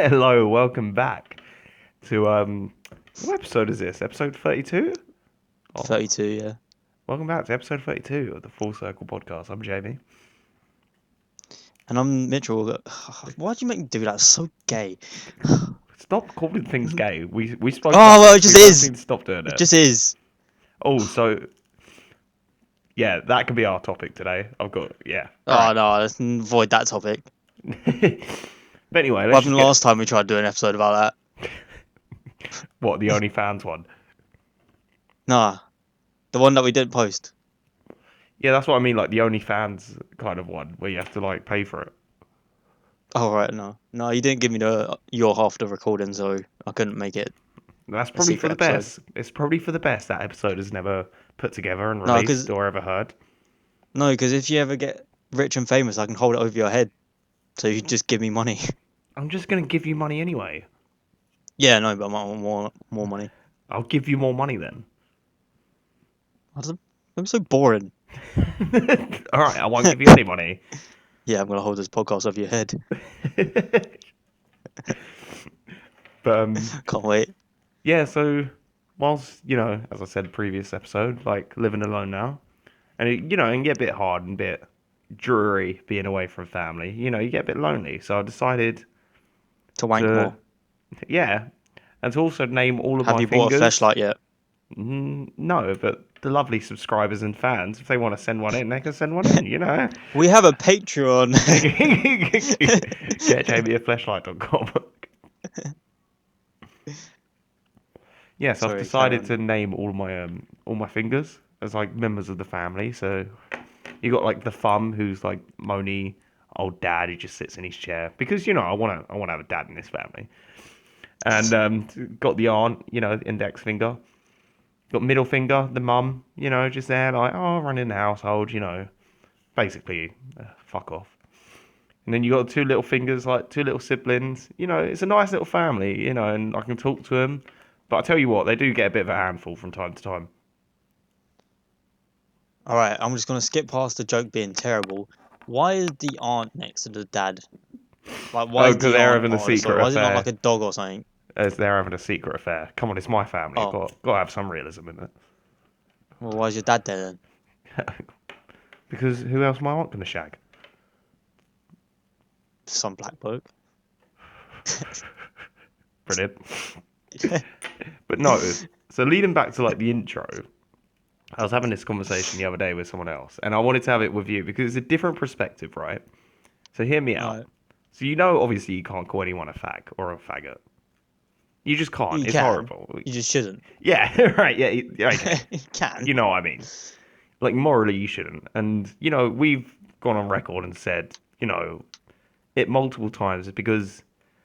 Hello, welcome back to what episode is this? Episode 32? Oh, 32, yeah. welcome back to episode 32 of the Full Circle podcast. I'm Jamie. And I'm Mitchell. Why'd you make me do that? It's so gay. Stop calling things gay. We spoke Oh, about well, it this. We just both is. need to stop doing It it. just is. Oh, so yeah, that could be our topic today. I've got All Oh, right. no, let's avoid that topic. But anyway, What let's just happened get last time we tried to do an episode about that? what the OnlyFans one. Nah, the one that we didn't post. Yeah, that's what I mean. Like the OnlyFans kind of one where you have to like pay for it. Oh, right, no. No, you didn't give me your half of the recording, so I couldn't make it That's a probably for secret the episode. best. It's probably for the best that episode is never put together and No, released because or ever heard. no, because if you ever get rich and famous, I can hold it over your head. So you just give me money. I'm just gonna give you money anyway. Yeah, no, but I want more money. I'll give you more money then. I'm so boring. All right, I won't give you any money. Yeah, I'm gonna hold this podcast over your head. But Can't wait. yeah. So whilst as I said previous episode, like living alone now, and it can get a bit hard and a bit dreary being away from family. You get a bit lonely. So I decided To wank to more. yeah, and to also name all of Have my you bought a fingers. flashlight yet? No, but the lovely subscribers and fans, if they want to send one in, they can send one in. We have a Patreon. Get Jamie at fleshlight.com. Yes, I've Sorry, carry decided on. to name all my fingers as like members of the family. So you got like the thumb, who's like moany old dad who just sits in his chair because I wanna have a dad in this family. And got the aunt, the index finger. Got middle finger, the mum, just there like running the household, basically fuck off. And then you got two little fingers, like two little siblings. It's a nice little family, and I can talk to them. But I tell you what, they do get a bit of a handful from time to time. All right, I'm just gonna skip past the joke being terrible. Why is the aunt next to the dad? Like, why Oh, is because the they're aunt having a part of the story? secret Why is it not like affair. a dog or something? As they're having a secret affair. Come on, it's my family. Oh, Got to have some realism in well, why is your dad there then? it. Because who else am I aunt gonna shag? Some black bloke. Brilliant. But no. So leading back to like the intro, I was having this conversation the other day with someone else, and I wanted to have it with you because it's a different perspective, right? So hear me out. Right. So obviously you can't call anyone a fag or a faggot. You just can't. You It's can. horrible. You just shouldn't. Yeah, right. Yeah, okay. You can. You know what I mean. Like morally, you shouldn't. And we've gone on record and said, it multiple times because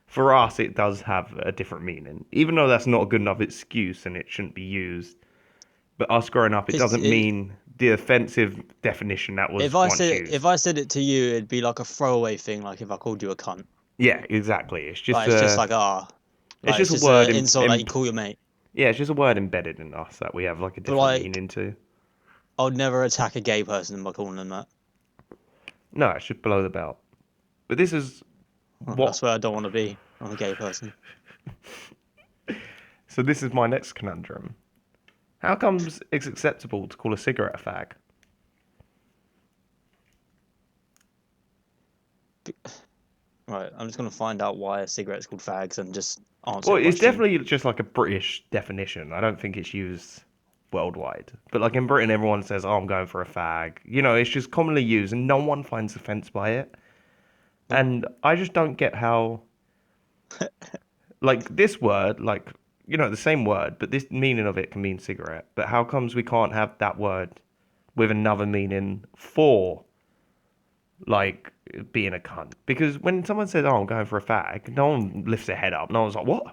for us it does have a different meaning. Even though that's not a good enough excuse and it shouldn't be used. But us growing up, it It's doesn't it, mean the offensive definition that was once used. if I said it to you, it'd be like a throwaway thing, like if I called you a cunt. Yeah, exactly. It's just Like it's just a like it's like it's just a just word an insult that you call your mate. yeah, it's just a word embedded in us that we have like a But different like, meaning to. I would never attack a gay person by calling them that. No, it's just below the belt. But this is Well, what that's where I don't want to be. I'm a gay person. so this is my next conundrum. How comes it's acceptable to call a cigarette a fag? Right, I'm just gonna find out why a cigarette's called fags and just answer Well, your it's question. definitely just like a British definition. I don't think it's used worldwide. But like in Britain, everyone says, "Oh, I'm going for a fag." It's just commonly used, and no one finds offence by it. And I just don't get how, like this word, like the same word, but this meaning of it can mean cigarette. But how comes we can't have that word with another meaning for like being a cunt? Because when someone says, "Oh, I'm going for a fag," no one lifts their head up. No one's like, "What?"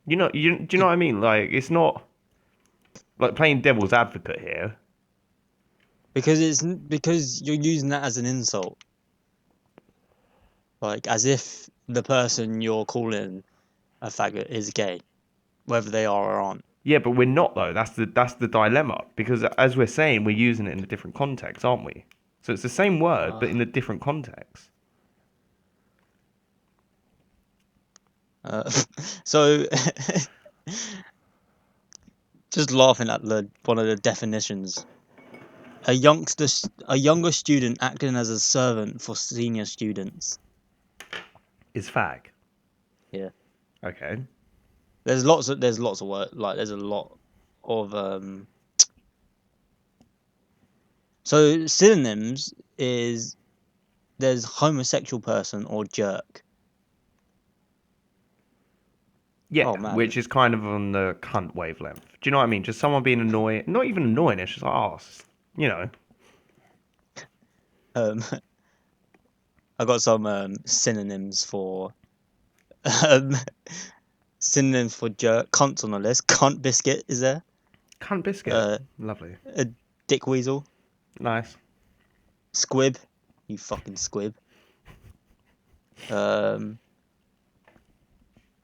Do you know what I mean? Like it's not like playing devil's advocate here. Because you're using that as an insult, like as if the person you're calling a faggot is gay, whether they are or aren't. Yeah, but we're not though. That's the dilemma because as we're saying, we're using it in a different context, aren't we? So it's the same word, but Uh, in a different context. So just laughing at one of the definitions. A younger student acting as a servant for senior students. Is fag. Yeah. Okay. There's lots of work, like there's a lot of so synonyms is there's homosexual person or jerk. Yeah, Oh man. which is kind of on the cunt wavelength. Do you know what I mean? Just someone being annoying. Not even annoying. It's just like, oh, you know. Um I got some um synonyms for jerk. Cunt's on the list. Cunt biscuit is there. Cunt biscuit. Uh Lovely. a dick weasel. Nice. Squib. You fucking squib. Um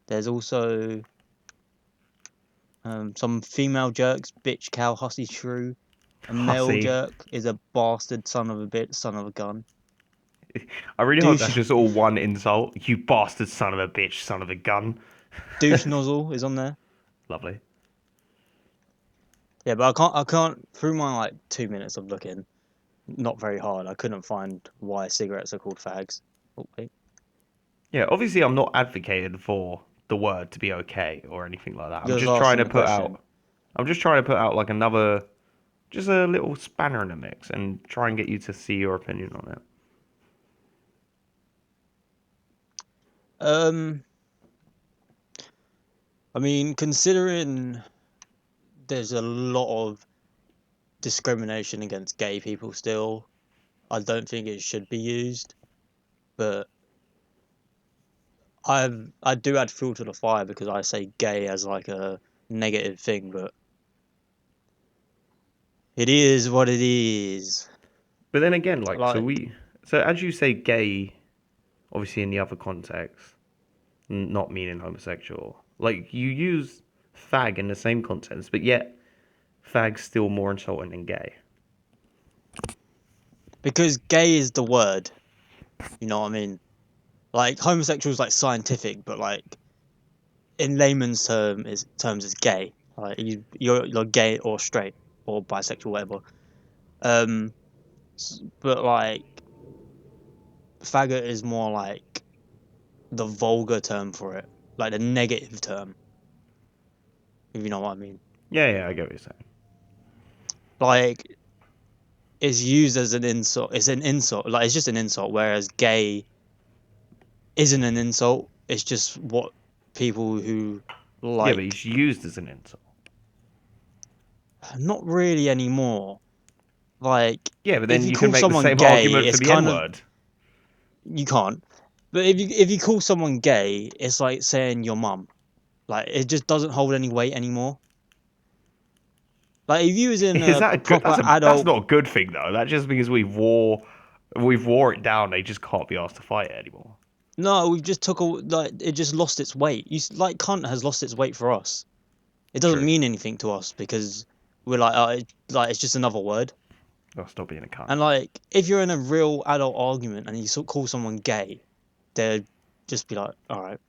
there's also some female jerks, bitch, cow, hussy, shrew. A male Hussy. jerk is a bastard son of a bitch, son of a gun. I really hope that's Douche just all one insult. You bastard son of a bitch, son of a gun. douche nozzle is on there. Lovely. Yeah, but I can't through my like 2 minutes of looking, not very hard, I couldn't find why cigarettes are called fags. Oh wait. Yeah, obviously I'm not advocating for the word to be okay or anything like that. I'm You're just just trying asking to the put question. out I'm just trying to put out like another just a little spanner in the mix and try and get you to see your opinion on it. Um I mean, considering there's a lot of discrimination against gay people still, I don't think it should be used. But I do add fuel to the fire because I say gay as like a negative thing, but it is what it is. But then again, like Like so as you say gay obviously in the other context, not meaning homosexual. Like you use fag in the same context, but yet fag's still more insulting than gay. because gay is the word, you know what I mean? Like homosexual is like scientific, but like in layman's terms is gay. Like you're gay or straight or bisexual, whatever. Um, but like faggot is more like the vulgar term for it, like the negative term, if you know what I mean. Yeah, yeah, I get what you're saying. Like it's used as an insult. It's an insult. Like it's just an insult. Whereas gay isn't an insult. It's just what people who Yeah, but like. it's used as an insult. Not really anymore. Like Yeah, but if then you you can call make the someone same gay, argument for it's the N kind of word. you can't. But if you call someone gay, it's like saying your mum. Like it just doesn't hold any weight anymore. Like if you was in Is a that a good? proper That's adult. not a good thing though. That just means we've wore it down. They just can't be asked to fight it anymore. No, we've just took a like it just lost its weight. Like cunt has lost its weight for us. It doesn't True. mean anything to us because we're like like it's just another word. I'll stop being a cunt. And like if you're in a real adult argument and you call someone gay, they'd just be like, all right,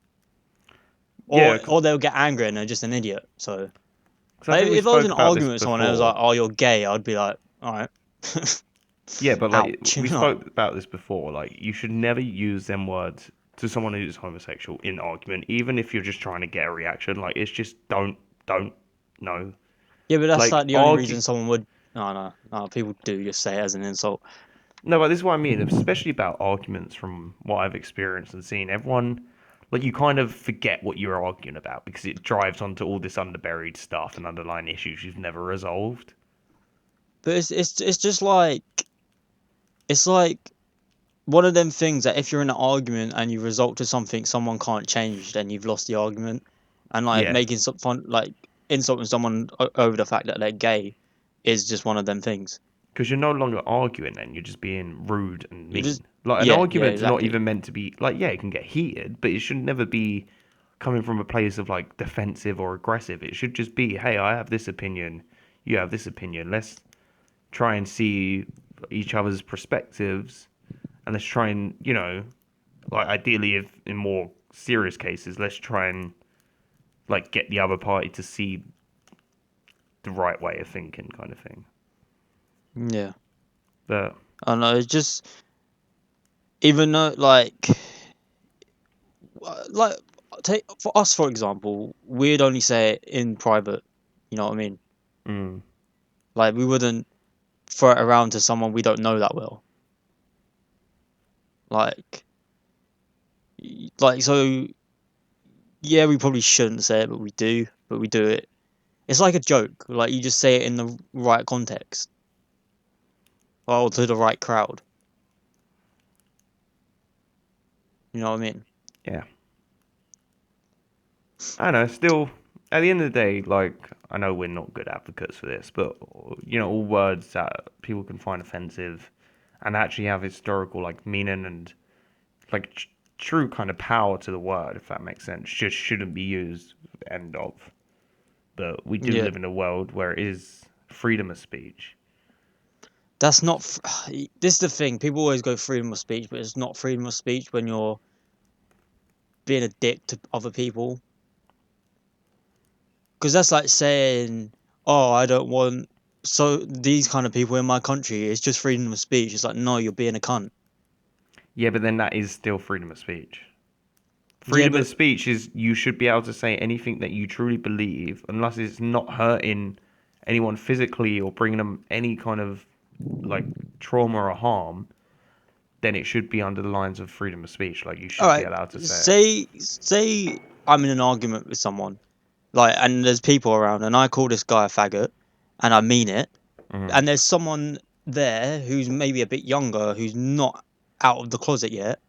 Yeah, or they'll get angry and they're just an idiot. So because I like, think we if I was in spoke an about this argument with someone and it was like, before. oh, you're gay, I'd be like, all right, Yeah, but like ouch, you we know. spoke about this before. Like you should never use them words to someone who's homosexual in argument, even if you're just trying to get a reaction. Like it's just don't no. Yeah, but that's Like like the only argue. reason someone would. No, no, no. People do just say it as an insult. No, but this is what I mean, especially about arguments from what I've experienced and seen. Everyone, like, you kind of forget what you're arguing about because it drives onto all this underburied stuff and underlying issues you've never resolved. But it's just like it's like one of them things that if you're in an argument and you result to something someone can't change, then you've lost the argument. And like Yeah, making some fun, like insulting someone over the fact that they're gay, is just one of them things. because you're no longer arguing then, you're just being rude and You just mean. Like, an yeah, yeah, argument's not exactly. even meant to be, like, yeah, it can get heated, but it should never be coming from a place of, like, defensive or aggressive. It should just be, hey, I have this opinion, you have this opinion. Let's try and see each other's perspectives and let's try and, like ideally if in more serious cases, let's try and like get the other party to see the right way of thinking, kind of thing. Yeah. But I know. It's just even though like take for us for example, we'd only say it in private. You know what I mean? mm, Like we wouldn't throw it around to someone we don't know that well. Like so. Yeah, we probably shouldn't say it, but we do. But we do it. It's like a joke. Like you just say it in the right context, or to the right crowd. You know what I mean? yeah, I know. Still, at the end of the day, like I know we're not good advocates for this, but all words that people can find offensive and actually have historical like meaning and like true kind of power to the word, if that makes sense, just shouldn't be used. End of. But we do Yeah. live in a world where it is freedom of speech. That's not. This is the thing. People always go freedom of speech, but it's not freedom of speech when you're being a dick to other people. Because that's like saying, "Oh, I don't want these kind of people in my country." It's just freedom of speech. It's like, no, you're being a cunt. Yeah, but then that is still freedom of speech. Yeah, Freedom of but speech is you should be able to say anything that you truly believe, unless it's not hurting anyone physically or bringing them any kind of like trauma or harm. Then it should be under the lines of freedom of speech. Like you all should be right. allowed to say it. Say I'm in an argument with someone, like, and there's people around, and I call this guy a faggot, and I mean it, Hmm. and there's someone there who's maybe a bit younger, who's not out of the closet yet,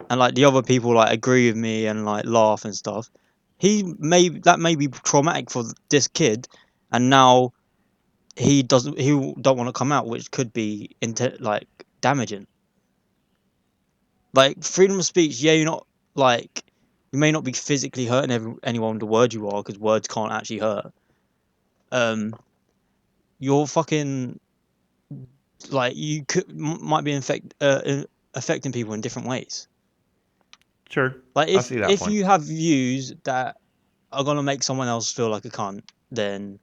and like the other people like agree with me and like laugh and stuff. That may be traumatic for this kid, and now he don't want to come out, which could be like damaging. Like freedom of speech, yeah, you're not like you may not be physically hurting anyone with the word you are, because words can't actually hurt. Um, you're fucking like you might be affecting people in different ways. Sure, Like I see that if point. you have views that are gonna make someone else feel like a cunt, then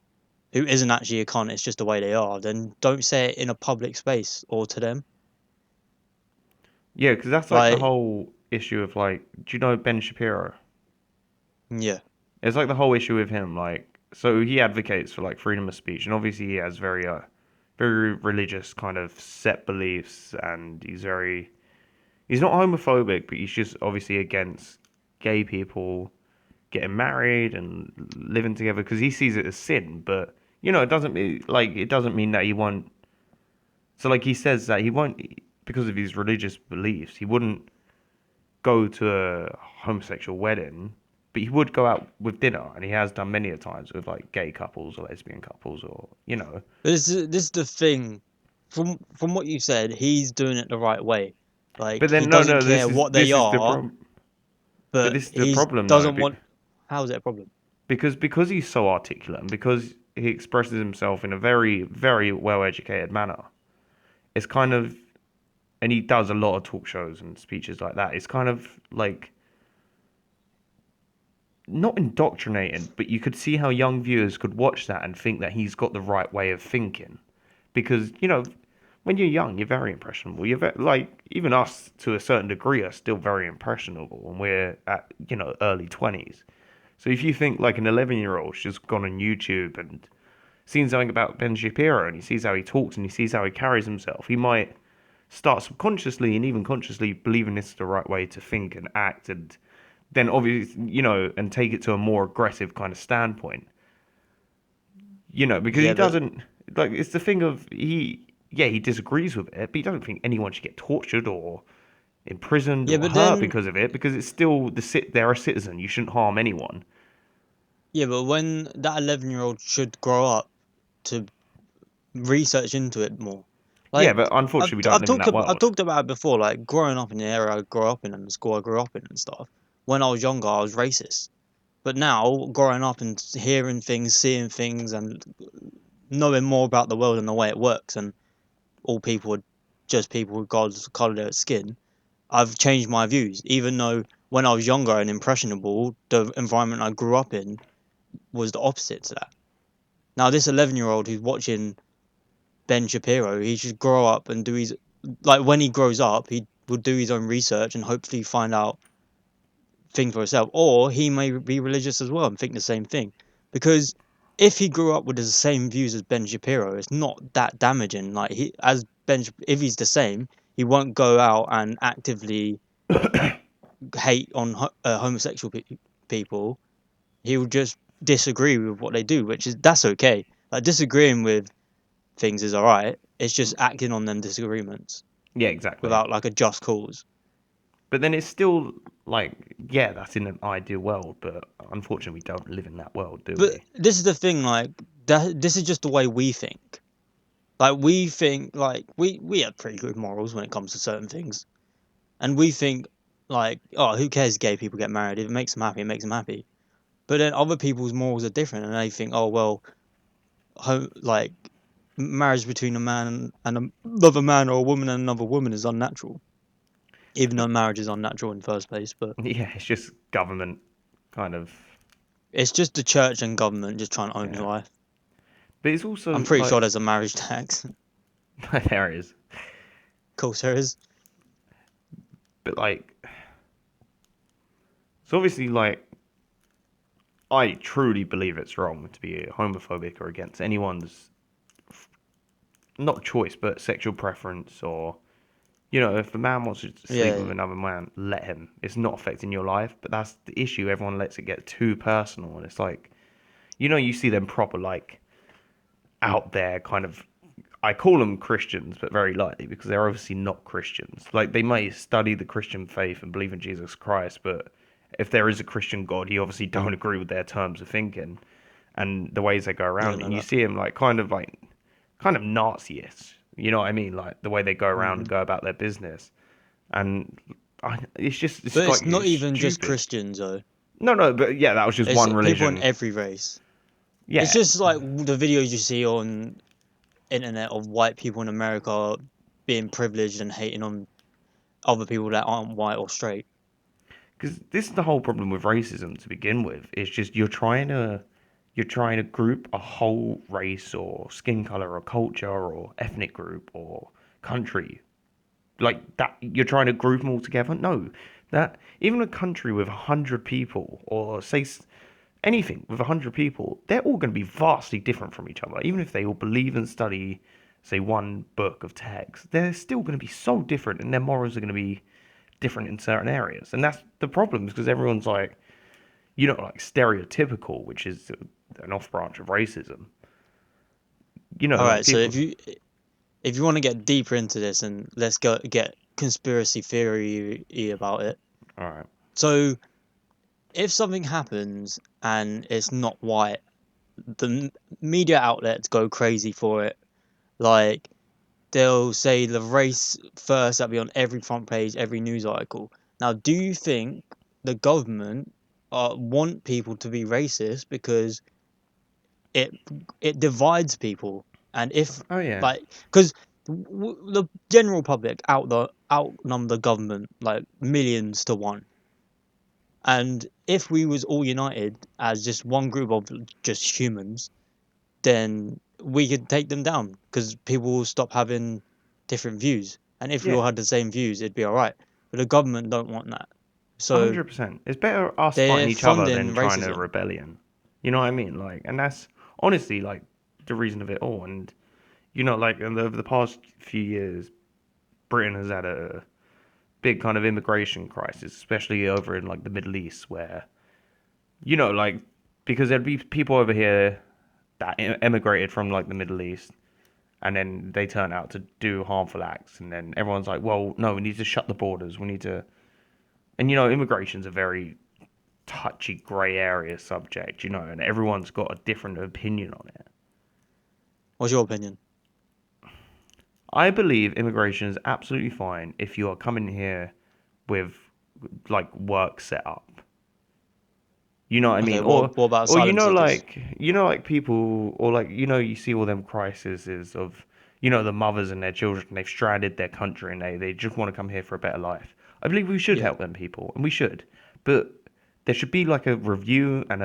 who isn't actually a cunt, it's just the way they are, then don't say it in a public space or to them. Yeah, because that's like the Like, whole issue of like, do you know Ben Shapiro? yeah, It's like the whole issue with him. Like, so he advocates for like freedom of speech, and obviously he has very religious kind of set beliefs, and he's not homophobic, but he's just obviously against gay people getting married and living together because he sees it as sin. But it doesn't mean that he won't. So like he says that he won't because of his religious beliefs. He wouldn't go to a homosexual wedding, but he would go out with dinner, and he has done many a times with like gay couples or lesbian couples or but this is the thing. From what you said, he's doing it the right way. Like But he then no, doesn't no, care what they this is the are, problem. But but this is the he problem though, doesn't want. How is it a problem? because he's so articulate and because he expresses himself in a very well educated manner. It's kind of and he does a lot of talk shows and speeches like that. It's kind of like not indoctrinating, but you could see how young viewers could watch that and think that he's got the right way of thinking. Because, when you're young, you're very impressionable. Like, even us to a certain degree are still very impressionable when we're at, early 20s. So if you think like an 11-year-old's just gone on YouTube and seen something about Ben Shapiro and he sees how he talks and he sees how he carries himself, he might start subconsciously and even consciously believing this is the right way to think and act and then obviously, and take it to a more aggressive kind of standpoint. Because he Yeah, but doesn't like it's the thing of he disagrees with it, but he doesn't think anyone should get tortured or imprisoned yeah, or but hurt then because of it because it's still they're a citizen. You shouldn't harm anyone. yeah, but when that 11-year-old should grow up to research into it more. Yeah, Like but unfortunately we don't live in that I've world. talked about it before. Like growing up in the area I grew up in and the school I grew up in and stuff. When I was younger, I was racist. But now, growing up and hearing things, seeing things, and knowing more about the world and the way it works, and all people are just people regardless of colour of their skin, I've changed my views. Even though when I was younger and impressionable, the environment I grew up in was the opposite to that. Now, this 11-year-old who's watching Ben Shapiro, he should grow up and do his, like, when he grows up, he will do his own research and hopefully find out things for himself. Or he may be religious as well and think the same thing. Because if he grew up with the same views as Ben Shapiro, it's not that damaging. Like, if he's the same, he won't go out and actively hate on homosexual people. He will just disagree with what they do, that's okay. Like, disagreeing with things is alright. It's just acting on them disagreements Yeah, exactly. without like a just cause. But then it's still like, yeah, that's in an ideal world, but unfortunately, we don't live in that world, do But we? this is the thing, like this is just the way we think. Like we think like we have pretty good morals when it comes to certain things, and we think like, oh, who cares? Gay people get married. If it makes them happy, it makes them happy. But then other people's morals are different, and they think, oh well, like marriage between a man and another man, or a woman and another woman, is unnatural, even though marriage is unnatural in the first place. But Yeah, it's just government kind of, it's just the church and government just trying to own your yeah. life. But it's I'm also pretty sure like, there's a marriage tax. there it is. Of course there is. But like, so obviously, like, I truly believe it's wrong to be homophobic or against anyone's not choice, but sexual preference or if a man wants to sleep Yeah, with another man, let him. It's not affecting your life, but that's the issue. Everyone lets it get too personal, and it's like, you see them proper like out there kind of. I call them Christians, but very lightly because they're obviously not Christians. Like they may study the Christian faith and believe in Jesus Christ, but if there is a Christian God, you obviously don't agree with their terms of thinking and the ways they go yeah, around it. no, And you that. see them like kind of Nazi-ish. You know what I mean? Like the way they go around and Mm. go about their business. And it's But like it's not it's even just stupid. Christians though. No, no, but yeah, that was just It's one people in religion. every race. It's Yeah, just like the videos you see on internet of white people in America being privileged and hating on other people that aren't white or straight. because this is the whole problem with racism to begin with. It's just you're trying to group a whole race or skin color or culture or ethnic group or country like that. You're trying to group them all together. No, that even a country with 100 people or say anything with 100 people, they're all going to be vastly different from each other. Even if they all believe and study, say, one book of text, they're still going to be so different, and their morals are going to be different in certain areas. And that's the problem, because everyone's like, like stereotypical, which is an off branch of racism. All Like right, so people. if you want to get deeper into this, and let's go get conspiracy theory about it. All right. So if something happens and it's not white, the media outlets go crazy for it. Like they'll say the race first, that'll be on every front page, every news article. Now, do you think the government want people to be racist because it it divides people? And if Oh yeah. like, because the general public outnumber the government like millions to one. And if we was all united as just one group of just humans, then we could take them down because people will stop having different views. And if we all Yeah. had the same views, it'd be all right. But the government don't want that, so 100%. It's better us fighting they're each other than funding trying to racism. rebellion. You know what I mean? Like, and that's honestly like the reason of it all. And like over the past few years, Britain has had a big kind of immigration crisis, especially over in like the Middle East, where like because there'd be people over here that emigrated from like the Middle East, and then they turn out to do harmful acts, and then everyone's like, well, no, we need to shut the borders. We need to, and immigration's a very touchy grey area subject, and everyone's got a different opinion on it. What's your opinion? I believe immigration is absolutely fine if you are coming here with like work set up. You know what I Okay, mean? what about Or asylum seekers? like people, or like you see all them crises of the mothers and their children. They've stranded their country and they just want to come here for a better life. I believe we should Yeah, help them people, and we should. But there should be like a review and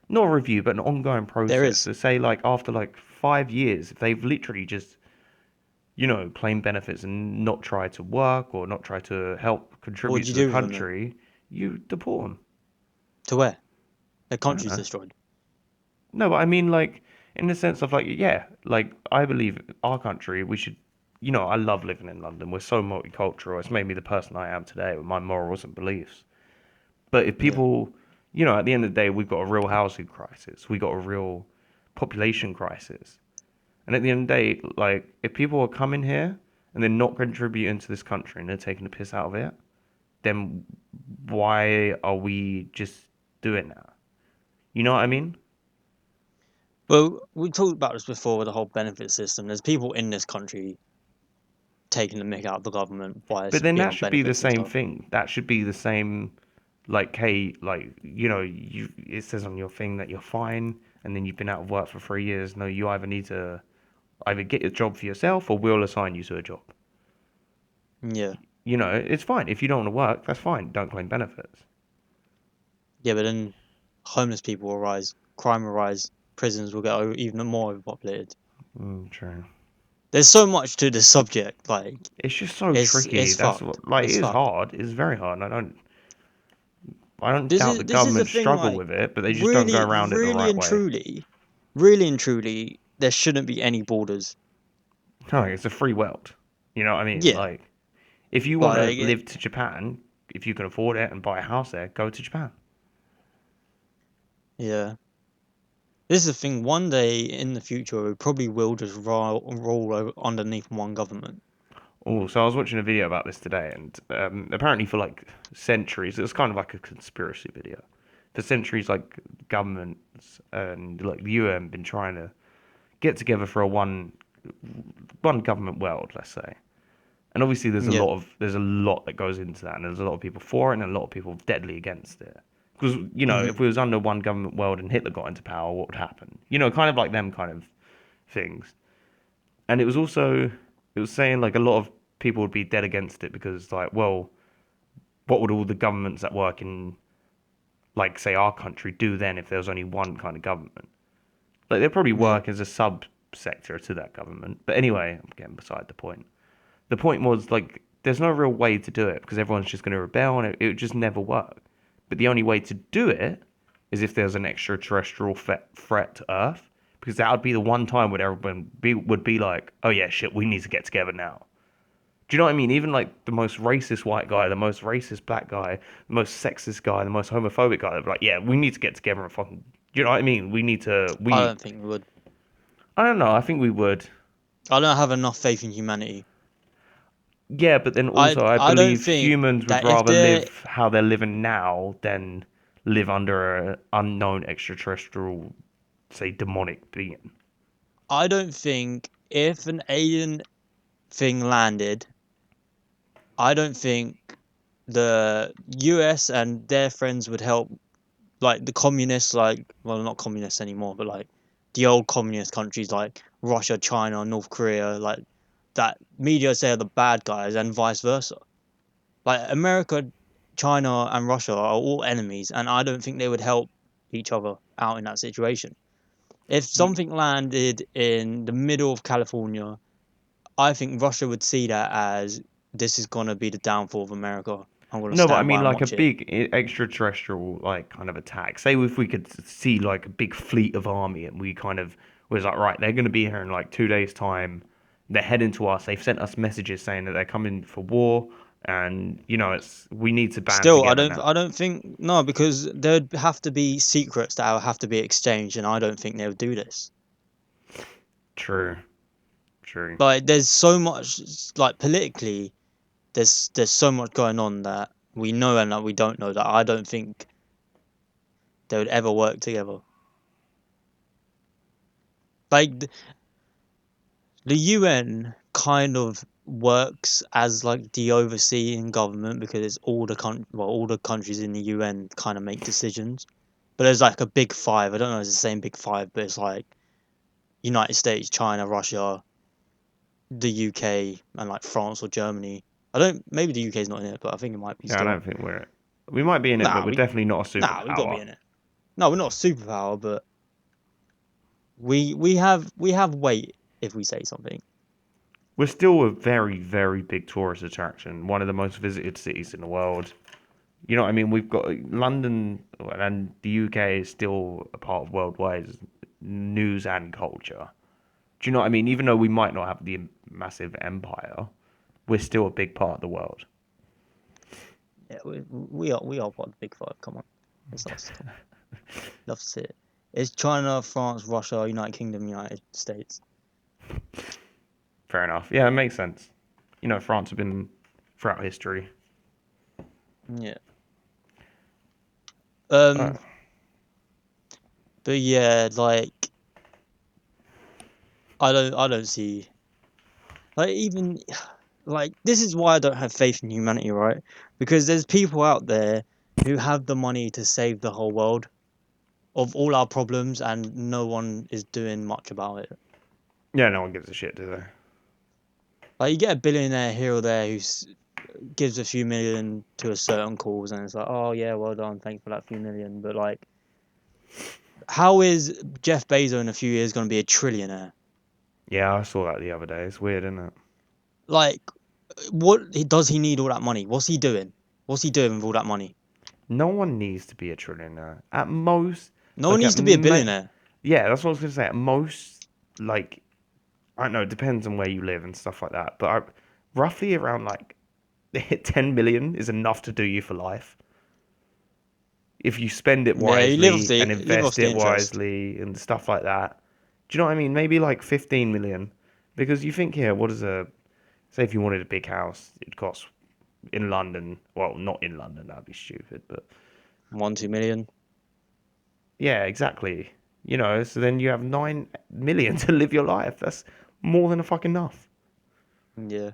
not a review, but an ongoing there process. is. So say like after like 5 years, if they've literally just, claim benefits and not try to work or not try to help What would contribute you to the do with them then? country, you deport them. To where? Their I don't country's know. destroyed. No, but I mean, like, in the sense of, like, yeah, like, I believe our country, we should, I love living in London. We're so multicultural. It's made me the person I am today with my morals and beliefs. But if Yeah. people, at the end of the day, we've got a real housing crisis. We got a real population crisis. And at the end of the day, like, if people are coming here and they're not contributing to this country and they're taking the piss out of it, then why are we just doing that? You know what I mean? Well, we talked about this before with the whole benefit system. There's people in this country taking the mick out of the government by But then being that on should be the benefits and same stuff. thing. That should be the same, like, hey, like, it says on your thing that you're fine, and then you've been out of work for 3 years. No, you either need to either get a job for yourself or we'll assign you to a job. Yeah. It's fine. If you don't want to work, that's fine. Don't claim benefits. Yeah, but then homeless people will rise, crime will rise, prisons will get even more overpopulated. True. There's so much to this subject. Like, It's just so it's tricky. That's fucked. what, like, it It's is fucked. hard. It's very hard. I don't This doubt is the this is the government thing. struggle Like, with it, but they just don't go around it the right way. really and truly, there shouldn't be any borders. No, it's a free world. You know what I mean? Yeah, Like, if you want to like live to Japan, if you can afford it and buy a house there, go to Japan. yeah. This is the thing. One day in the future, we probably will just roll over underneath one government. Oh, so I was watching a video about this today, and apparently for like centuries, it was kind of like a conspiracy video. For centuries, like governments and like the UN been trying to get together for a one government world, let's say. And obviously, Yeah. there's a lot that goes into that, and there's a lot of people for it, and a lot of people deadly against it. Because Hmm. if we was under one government world and Hitler got into power, what would happen? Kind of like them kind of things. And it was saying like a lot of people would be dead against it because like, well, what would all the governments that work in like say our country do then if there was only one kind of government? Like they'd probably Yeah. work as a subsector to that government. But anyway, I'm getting beside the point. The point was like there's no real way to do it because everyone's just going to rebel and it would just never work. But the only way to do it is if there's an extraterrestrial threat to Earth, because that would be the one time where everyone would be like, oh yeah, shit, we need to get together now. Do you know what I mean? Even like the most racist white guy, the most racist black guy, the most sexist guy, the most homophobic guy, they'd be like, yeah, we need to get together and fucking. Do you know what I mean? We need to. I don't think we would. I don't know. I think we would. I don't have enough faith in humanity. Yeah, but then also I I don't believe think humans would that if rather they're live how they're living now than live under an unknown extraterrestrial, say, demonic being. I don't think if an alien thing landed, I don't think the US and their friends would help like the communists, like, well, not communists anymore, but like the old communist countries like Russia, China, North Korea, like that media say are the bad guys and vice versa. Like America, China, and Russia are all enemies, and I don't think they would help each other out in that situation. If Ye- something landed in the middle of California, I think Russia would see that as this is gonna be the downfall of America. I'm gonna No, but I stand by mean and like a watch it. big extraterrestrial like kind of attack. Say if we could see like a big fleet of army and we kind of was like, right, they're going to be here in like 2 days' time. They're heading to us. They've sent us messages saying that they're coming for war, and it's we need to band Still, together now. I don't think no, because there'd have to be secrets that would have to be exchanged, and I don't think they would do this. True, true. Like, there's so much, like politically, there's so much going on that we know and that we don't know that I don't think they would ever work together. Like the UN kind of works as like the overseeing government because it's all the countries in the UN kind of make decisions. But there's like a big five. I don't know if it's the same big five, but it's like United States, China, Russia, the UK, and like France or Germany. I don't. Maybe the UK's not in it, but I think it might be Yeah, I still. don't think we might be in it, but Nah, we're definitely not a we got to be superpower. in it. No, we're not a superpower, but we have weight if we say something. We're still a very, very big tourist attraction. One of the most visited cities in the world. You know what I mean? We've got London and the UK is still a part of worldwide news and culture. Do you know what I mean? Even though we might not have the massive empire, we're still a big part of the world. Yeah, we are part of the big five. Come on, it's us. Come on. Love to see it. It's China, France, Russia, United Kingdom, United States. Fair enough. Yeah, it makes sense. You know, France have been throughout history. Yeah. Uh, Um. But yeah, like I don't see like even like this is why I don't have faith in humanity, right? Because there's people out there who have the money to save the whole world of all our problems, and no one is doing much about it. yeah, no one gives a shit, do they? Like you get a billionaire here or there who gives a few million to a certain cause, and it's like, oh yeah, well done, thanks for that few million. But like, how is Jeff Bezos in a few years going to be a trillionaire? Yeah, I saw that the other day. It's weird, isn't it? Like, what does he need all that money? What's he doing? What's he doing with all that money? No one needs to be a trillionaire. At most, No one like needs to be a billionaire. yeah, that's what I was gonna say. At most, like I don't know, it depends on where you live and stuff like that. But roughly around like 10 million is enough to do you for life. If you spend it Yeah, you wisely and live off invest the it interest. wisely and stuff like that. Do you know what I mean? Maybe like 15 million. Because you think here, what is say if you wanted a big house, it'd cost in London, well, not in London, that'd be stupid, but 1, 2 million. yeah, exactly. You know, so then you have 9 million to live your life. That's more than a fucking enough. Yeah.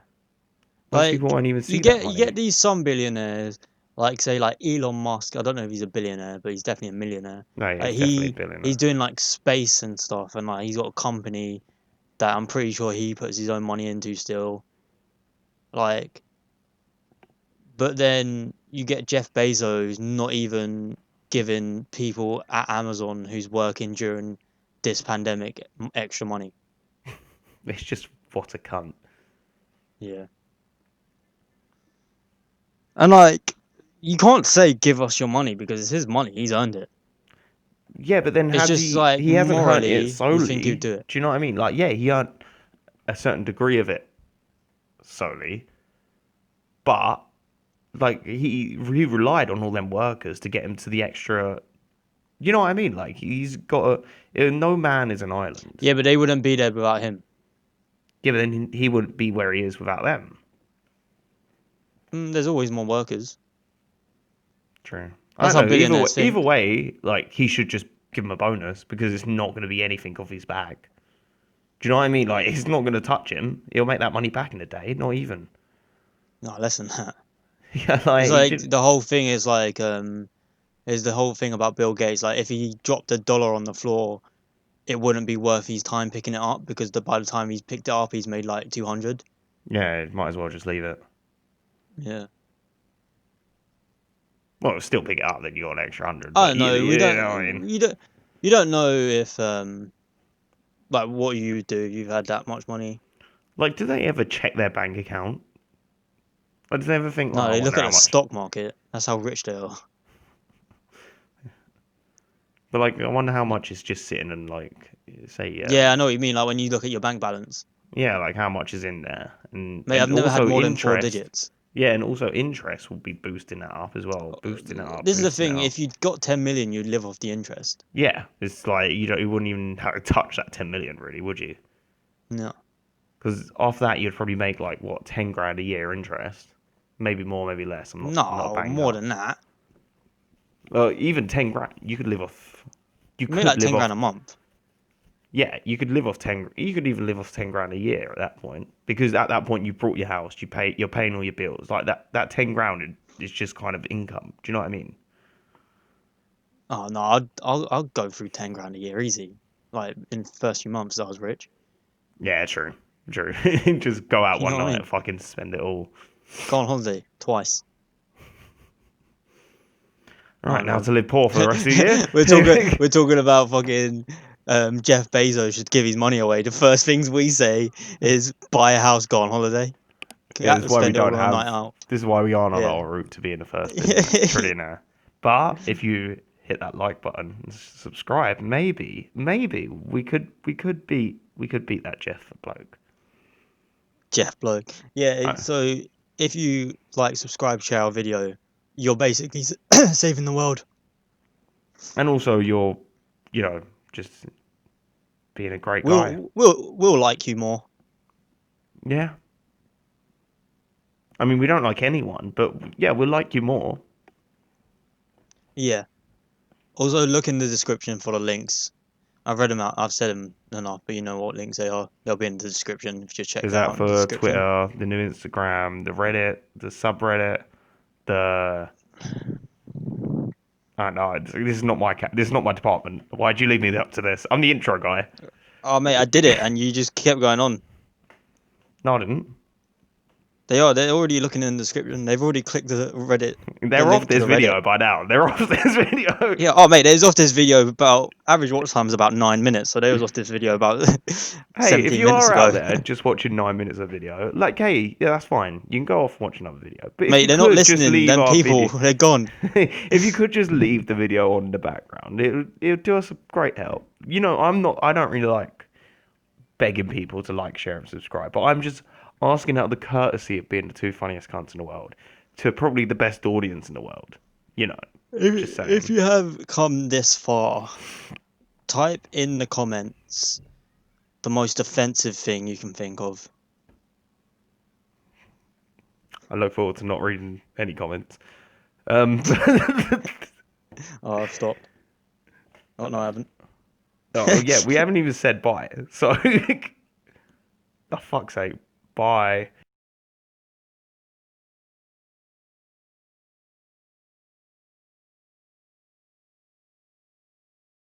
Most people Like won't even you see that get you get money. these some billionaires, like say like Elon Musk. I don't know if he's a billionaire, but he's definitely a millionaire. No, yeah, Like it's definitely a he's billionaire. doing like space and stuff, and like he's got a company that I'm pretty sure he puts his own money into still. Like, but then you get Jeff Bezos not even giving people at Amazon who's working during this pandemic extra money. It's just what a cunt. Yeah. And like, you can't say give us your money because it's his money. He's earned it. Yeah, but then It's has just he? like He hasn't earned it morally, you think he'd solely. do it. Do you know what I mean? Like, yeah, he earned a certain degree of it solely, but like he relied on all them workers to get him to the extra. You know what I mean? Like he's got no man is an island. Yeah, but they wouldn't be there without him. Yeah, but then he wouldn't be where he is without them. There's always more workers. True. I That's don't how know. billionaires Either think. way, like he should just give him a bonus because it's not going to be anything off his bag. Do you know what I mean? Like it's not going to touch him. He'll make that money back in a day. Not even. No, less than that. Yeah, It's like he like did. the whole thing is the whole thing about Bill Gates. Like if he dropped $1 on the floor, it wouldn't be worth his time picking it up because by the time he's picked it up, he's made like 200. Yeah, might as well just leave it. Yeah. Well, still pick it up. Then you got an extra 100. I But don't you, know. you know what I mean? You don't know if like what you would do if you've had that much money. Like, do they ever check their bank account? Or do they ever think, oh, No, I they look wonder at how the much? stock market. That's how rich they are. But like, I wonder how much is just sitting and like, say, Yeah, I know what you mean. Like when you look at your bank balance. yeah, like how much is in there, Mate, and I've never had also more than four interest. digits. Yeah, and also interest will be boosting that up as well. Boosting it up, This is the boosting it thing. up. If you'd got 10 million, you'd live off the interest. Yeah, it's like you wouldn't even have to touch that 10 million, really, would you? No. Because off that, you'd probably make like what 10 grand a year interest, maybe more, maybe less. I'm not No, banging more up. than that. Even 10 grand, you could live off. You You make could like live 10 grand off. a month. Yeah, you could live off 10. You could even live off 10 grand a year at that point, because at that point you brought your house, you're paying all your bills. Like that 10 grand is just kind of income. Do you know what I mean? Oh no, I'll go through 10 grand a year easy. Like in the first few months, I was rich. Yeah, true, true. Just go out You know one what I night, mean? fucking spend it all. Go on holiday twice. All Oh right, now no. to live poor for the rest of the year. we're talking about fucking Jeff Bezos should give his money away. The first things we say is buy a house, go on holiday. Yeah, this is why we Spend it don't all on a night have. out. This is why we aren't on Yeah. our route to being the first trillionaire. But if you hit that like button and subscribe, maybe we could beat that Jeff bloke. Jeff bloke. Yeah, Uh, so if you like, subscribe, share our video, you're basically saving the world. and also, you're, just being a great guy. We'll like you more. Yeah. I mean, we don't like anyone, but yeah, we'll like you more. Yeah. Also, look in the description for the links. I've read them out. I've said them enough, but you know what links they are. They'll be in the description if you check Is that that out in the for description. Twitter, the new Instagram, the Reddit, the subreddit, the I don't know. This is not my this is not my department. Why'd you leave me up to this? I'm the intro guy. Oh mate, I did it, and you just kept going on. No, I didn't. They're already looking in the description. They've already clicked the Reddit, the They're off link to this the Reddit. video by now. They're off this video. Yeah. Oh mate, there's off this video about average watch time is about 9 minutes, so they was off this video about Hey, if 17 you minutes are out ago. there just watching 9 minutes of video, like, hey, yeah, that's fine. You can go off and watch another video. But if Mate, you they're not could just listening. leave Them our people, video, they're gone. if you could just leave the video on the background, it would do us a great help. I don't really like begging people to like, share, and subscribe, but I'm just asking out of the courtesy of being the two funniest cunts in the world to probably the best audience in the world. Just If saying. you have come this far, type in the comments the most offensive thing you can think of. I look forward to not reading any comments. Um, Oh, I've stopped. Oh no, I haven't. oh yeah, we haven't even said bye. So, oh fuck's sake, bye.